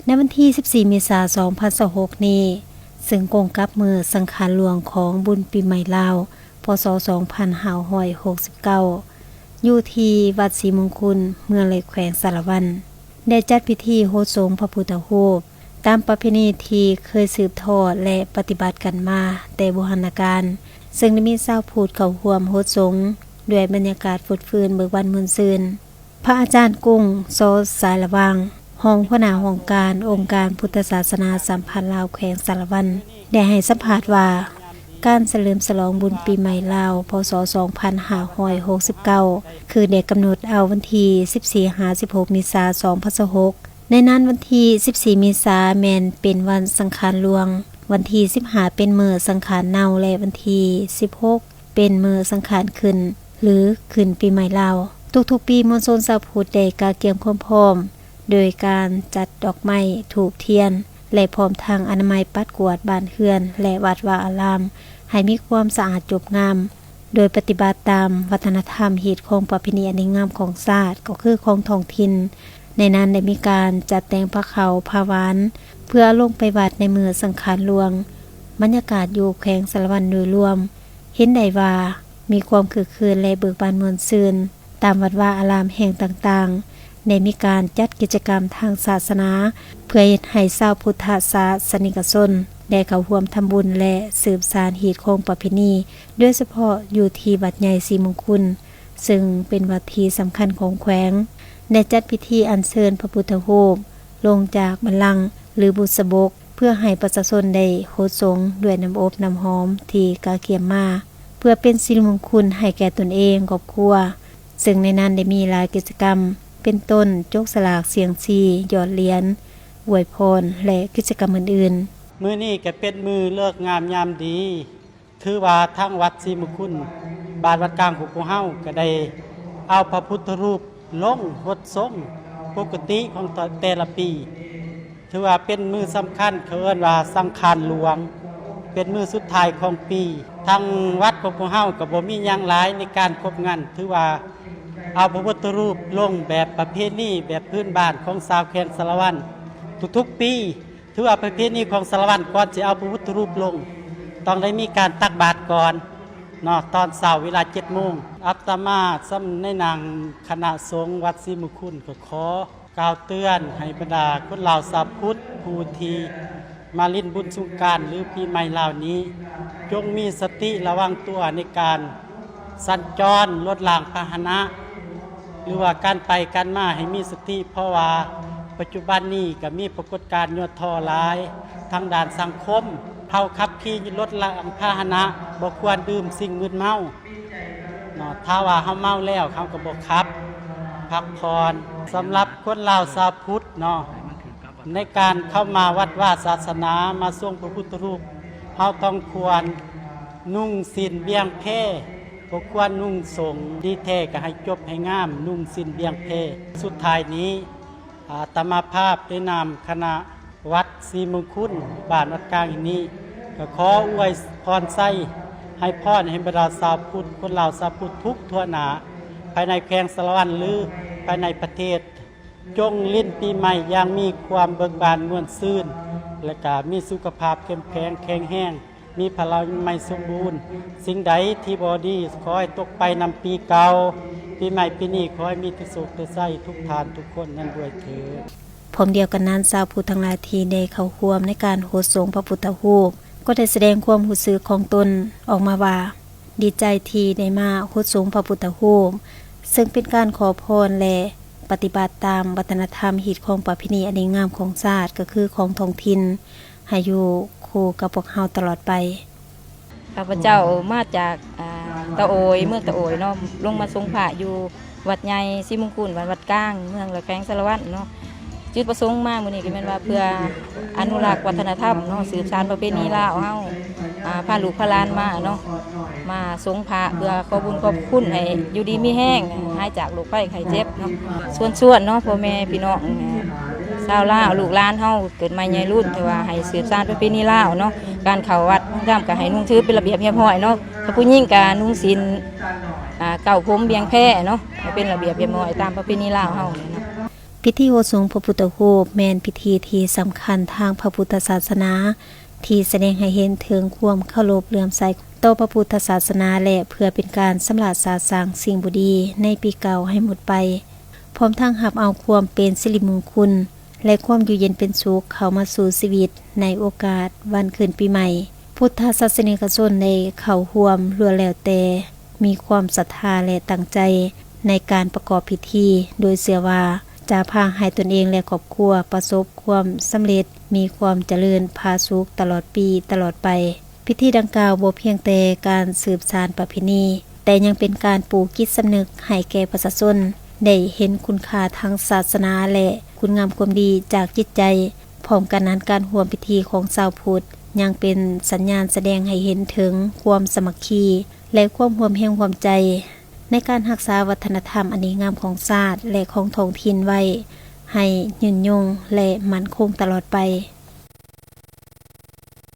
ในวันที่14เมษายน2026นี้ซึ่งกงกับมือสังขารหลวงของบุญปีใหม่ลาวพศ2569อยู่ที่วัดศรีมงคลเมืองเหล็กแขวงสารวันได้จัดพิธีโหดสงพระพุทธรูปตามประเพณีที่เคยสืบทอดและปฏิบัติกันมาแต่โบราณกาลซึ่งได้มีชาวพุทธเข้าร่วมโหดสงด้วยบรรยากาศฟุดฟื้นเบิกบานม่วนซื่นพระอาจารย์กุ้งโซสายระวังห้องหัวหน้าองค์การพุทธศาสนาสัมพันธ์ลาวแขวงสารวันได้ให้สัมภาษณ์ว่าการเฉลิมฉลองบุญปีใหม่ลาวพศ2569คือได้กำหนดเอาวันที่14-16 เมษายน2026ในนั้นวันที่14 เมษายนแม่นเป็นวันสังขารหลวงวันที่15เป็นมื้อสังขารเนาและวันที่16เป็นมื้อสังขารขึ้นหรือขึ้นปีใหม่ลาวทุกๆปีมวลชนชาวพุทธได้กาเกียมความพร้อมโดยการจัดดอกไม้ธูปเทียนและพร้อมทางอนามัยปัดกวาดบ้านเรือนและวัดวาอารามให้มีความสะอาดจบงามโดยปฏิบัติตามวัฒนธรรมฮีตของประเพณีอันดีงามของชาติก็คือของท้องถิ่นในนั้นได้มีการจัดแต่งพระเขาพระหวานเพื่อลงไปวัดในมื้อสังขารหลวงบรรยากาศอยู่แขวงสารวันโดยรวมเห็นได้ว่ามีความคึกคืนและเบิกบานม่วนซื่นตามวัดวาอารามแห่งต่างๆได้มีการจัดกิจกรรมทางศาสนาเพื่อให้ชาวพุทธศาสนิกชนได้เข้าร่วมทำบุญและสืบสานฮีตของประเพณีโดยเฉพาะอยู่ที่วัดใหญ่ศรีมงคลซึ่งเป็นวัดที่สำคัญของแขวงได้จัดพิธีอัญเชิญพระพุทธรูปลงจากบัลลังก์หรือบุษบกเพื่อให้ประชาชนได้โหดสงด้วยน้ำอบน้ำหอมที่กาเกียมมาเพื่อเป็นสิริมงคลให้แก่ตนเองครอบครัวซึ่งในนั้นได้มีหลายกิจกรรมเป็นต้นโจกสลากเสียงซีหยอดเหรียญอวยพรและกิจกรรมอื่นๆมื้อนี้ก็เป็นมื้อเลิกงามยามดีถือว่าทางวัดศรีมงคลบ้านวัดกลางของพวกเฮาก็ได้เอาพระพุทธรูปลงหดทรงปกติของแต่ละปีถือว่าเป็นมื้อสำคัญเขาเอิ้นว่าสังขารหลวงเป็นมื้อสุดท้ายของปีทางวัดของพวกเฮาก็บ่มีหยังหลายในการครบงานถือว่าเอาพระพุทธรูปลงแบบประเพณีแบบพื้นบ้านของชาวแขวงสารวันทุกๆปีถือว่าประเพณีของสารวันก่อนจะเอาพระพุทธรูปลงต้องได้มีการตักบาตรก่อนเนาะตอนเช้าเวลา 7 โมงอาตมาสำในนางคณะสงฆ์วัดศรีมงคลก็ขอกล่าวเตือนให้บรรดาคนลาวชาวพุทธผู้ที่มาลิ้นบุญสงกรานต์หรือปีใหม่ลาวนี้จงมีสติระวังตัวในการสัญจรรถรางพาหนะหรือว่าการไปการมาให้มีสติเพราะว่าปัจจุบันนี้ก็มีปรากฏการณ์ยอดท่อหลายทางด้านสังคมเฮาขับขี่รถรางพาหนะบ่ควรดื่มสิ่งมึนเมาเนาะถ้าว่าเฮาเมาแล้วเขาก็บ่ขับพักผ่อนสำหรับคนลาวชาวพุทธเนาะในการเข้ามาวัดว่าศาสนามาทรงพระพุทธรูปเฮาต้องควรนุ่งศีลเบียงเพบ่ควรนุ่งสงฆ์ดีแท้ก็ให้จบให้งามนุ่งศีลเบียงเพสุดท้ายนี้อาตมาภาพได้นำคณะวัดศรีมงคลบ้านวัดกลางนี้ก็ขออวยพรไส้ให้พรให้บรรดาชาวพุทธคนลาวชาวพุทธทุกทั่วหน้าภายในแขวงสารวันหรือภายในประเทศจงลิ้นปีใหม่อย่างมีความเบิกบานม่วนซื่นและก็มีสุขภาพเข้มแข็งแข็งแรงมีพลังไม่สมบูรณ์สิ่งใดที่บ่ดีขอให้ตกไปนำปีเก่าปีใหม่ปีนี้ขอให้มีแต่สุขแต่ไสทุกทานทุกคนนั้นด้วยเถิดพร้อมเดียวกันนั้นชาวพุทธทั้งหลายที่ได้เข้าร่วมในการโหดสงพระพุทธรูปก็ได้แสดงความรู้สึกของตนออกมาว่าดีใจที่ได้มาโหดสงพระพุทธรูปซึ่งเป็นการขอพรและปฏิบัติตามวัฒนธรรมฮีตของประเพณีอันดีงามของชาติก็คือของท้องถิ่นให้อยู่คู่กับพวกเฮาตลอดไปข้าพเจ้ามาจากตะโอยเมืองตะโอยเนาะลงมาทรงพระอยู่วัดใหญ่ศรีมงคลวัดกลางเมืองแขวงสารวัตรเนาะจุดประสงค์มามื้อนี้ก็แม่นว่าเพื่ออนุรักษ์วัฒนธรรมเนาะสืบสานประเพณีลาวเฮาพาลูกพาหลานมาเนาะมาทรงพระเพื่อขอบุญขอบคุณให้อยู่ดีมีแห้งหายจากโรคภัยไข้เจ็บเนาะส่วนเนาะพ่อแม่พี่น้องชาวลาวลูกหลานเฮาเกิดมาใหญ่รุ่นแต่ว่าให้สืบสานประเพณีลาวเนาะการเข้าวัดย่ำก็ให้นุ่งถือเป็นระเบียบเรียบร้อยเนาะถ้าผู้หญิงก็นุ่งศีลเก่าผมเบียงแพร่เนาะให้เป็นระเบียบเรียบร้อยตามประเพณีลาวเฮาเนาะ พิธีโอสงพระพุทธรูปแม่นพิธีที่สำคัญทางพระพุทธศาสนาที่แสดงให้เห็นถึงความเคารพเลื่อมใสต่อพระพุทธศาสนาและเพื่อเป็นการสำระสาสางสิ่งบ่ดีในปีเก่าให้หมดไปพร้อมทั้งรับเอาความเป็นสิริมงคลและความอยู่เย็นเป็นสุขเข้ามาสู่ชีวิตในโอกาสวันขึ้นปีใหม่พุทธศาสนิกชนในเข้าร่วมล้วนแล้วแต่มีความศรัทธาและตั้งใจในการประกอบพิธีโดยเชื่อว่าจะพาให้ตนเองและครอบครัวประสบความสำเร็จมีความเจริญผาสุกตลอดปีตลอดไปพิธีดังกล่าวบ่เพียงแต่การสืบสานประเพณีแต่ยังเป็นการปลูกจิตสำนึกให้แก่ประชาชนได้เห็นคุณค่าทางศาสนาและคุณงามความดีจากจิตใจพร้อมกันนั้นการร่วมพิธีของชาวพุทธยังเป็นสัญญาณแสดงให้เห็นถึงความสามัคคีและความร่วมแห่งความใจในการรักษาวัฒนธรรมอันดีงามของชาติและของท้องถิ่นไว้ให้ยืนยงและมั่นคงตลอดไป